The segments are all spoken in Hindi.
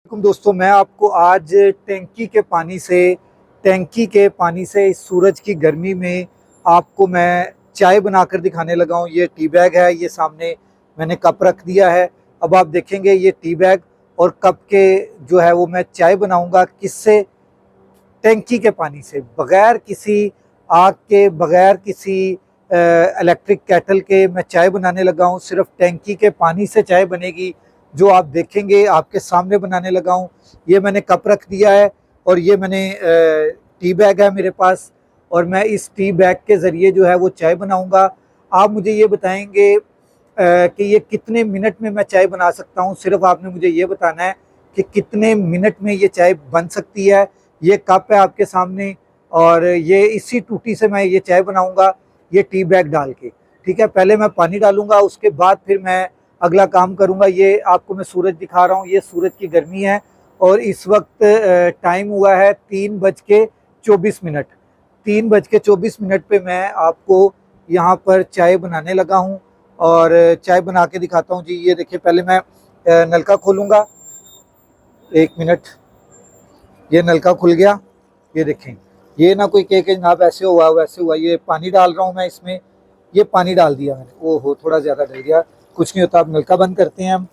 दोस्तों, मैं आपको आज टैंकी के पानी से इस सूरज की गर्मी में आपको मैं चाय बनाकर दिखाने लगा हूँ। ये टी बैग है, ये सामने मैंने कप रख दिया है। अब आप देखेंगे ये टी बैग और कप के जो है वो मैं चाय बनाऊंगा किससे? टैंकी के पानी से, बगैर किसी आग के, बगैर किसी इलेक्ट्रिक केटल के मैं चाय बनाने लगा हूँ। सिर्फ टैंकी के पानी से चाय बनेगी, जो आप देखेंगे आपके सामने बनाने लगा हूँ। ये मैंने कप रख दिया है और ये मैंने टी बैग है मेरे पास, और मैं इस टी बैग के ज़रिए जो है वो चाय बनाऊंगा। आप मुझे ये बताएंगे कि ये कितने मिनट में मैं चाय बना सकता हूँ। सिर्फ आपने मुझे ये बताना है कि कितने मिनट में ये चाय बन सकती है। ये कप है आपके सामने और ये इसी टूटी से मैं ये चाय बनाऊंगा, ये टी बैग डाल के। ठीक है, पहले मैं पानी डालूंगा, उसके बाद फिर मैं अगला काम करूंगा। ये आपको मैं सूरज दिखा रहा हूँ, ये सूरज की गर्मी है और इस वक्त टाइम हुआ है 3:24। 3:24 पे मैं आपको यहाँ पर चाय बनाने लगा हूँ और चाय बना के दिखाता हूँ जी। ये देखिए, पहले मैं नलका खोलूँगा। 1 मिनट, ये नलका खुल गया। ये देखें, ये ना कोई कहे कि जनाब ऐसे हुआ वैसे हुआ। ये पानी डाल रहा हूँ मैं इसमें, ये पानी डाल दिया मैंने। ओहो, थोड़ा ज़्यादा डल गया, कुछ नहीं होता। अब नलका बंद करते हैं हम,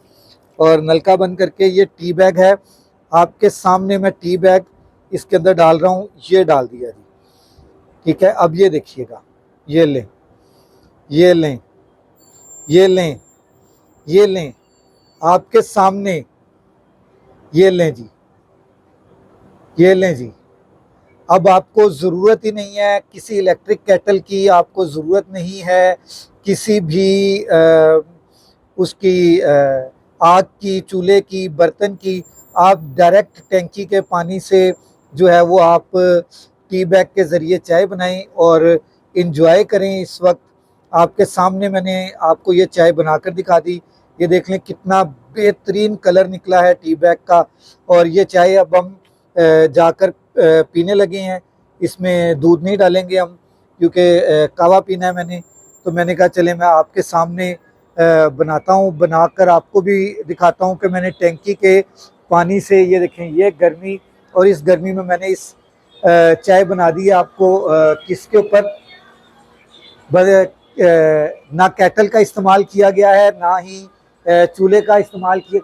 और नलका बंद करके ये टी बैग है आपके सामने, मैं टी बैग इसके अंदर डाल रहा हूँ। ये डाल दिया जी। ठीक है, अब ये देखिएगा, ये लें, ये लें, ये लें, ये लें आपके सामने, ये लें जी, ये लें जी। अब आपको ज़रूरत ही नहीं है किसी इलेक्ट्रिक केटल की, आपको ज़रूरत नहीं है किसी भी उसकी आग की, चूल्हे की, बर्तन की। आप डायरेक्ट टैंकी के पानी से जो है वो आप टी बैग के ज़रिए चाय बनाएं और इंजॉय करें। इस वक्त आपके सामने मैंने आपको ये चाय बनाकर दिखा दी। ये देख लें कितना बेहतरीन कलर निकला है टी बैग का। और ये चाय अब हम जाकर पीने लगे हैं। इसमें दूध नहीं डालेंगे हम, क्योंकि कावा पीना है मैंने। तो मैंने कहा चले मैं आपके सामने बनाता हूँ, बनाकर आपको भी दिखाता हूँ कि मैंने टैंकी के पानी से, ये देखें ये गर्मी, और इस गर्मी में मैंने इस चाय बना दी है आपको। किसके ऊपर? ना केटल का इस्तेमाल किया गया है, ना ही चूल्हे का इस्तेमाल किया,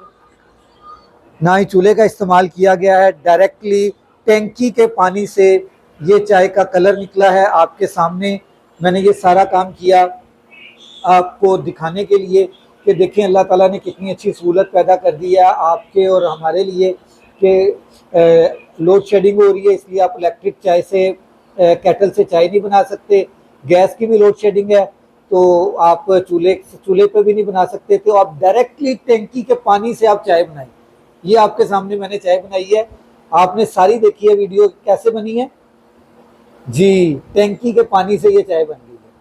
ना ही चूल्हे का इस्तेमाल किया गया है। डायरेक्टली टैंकी के पानी से ये चाय का कलर निकला है आपके सामने। मैंने ये सारा काम किया आपको दिखाने के लिए कि देखें अल्लाह ताला ने कितनी अच्छी सहूलत पैदा कर दी है आपके और हमारे लिए, कि लोड शेडिंग हो रही है, इसलिए आप इलेक्ट्रिक चाय से, केटल से चाय नहीं बना सकते। गैस की भी लोड शेडिंग है, तो आप चूल्हे पे भी नहीं बना सकते। तो आप डायरेक्टली टैंकी के पानी से आप चाय बनाएं। ये आपके सामने मैंने चाय बनाई है, आपने सारी देखी है वीडियो कैसे बनी है जी। टैंकी के पानी से ये चाय बनी।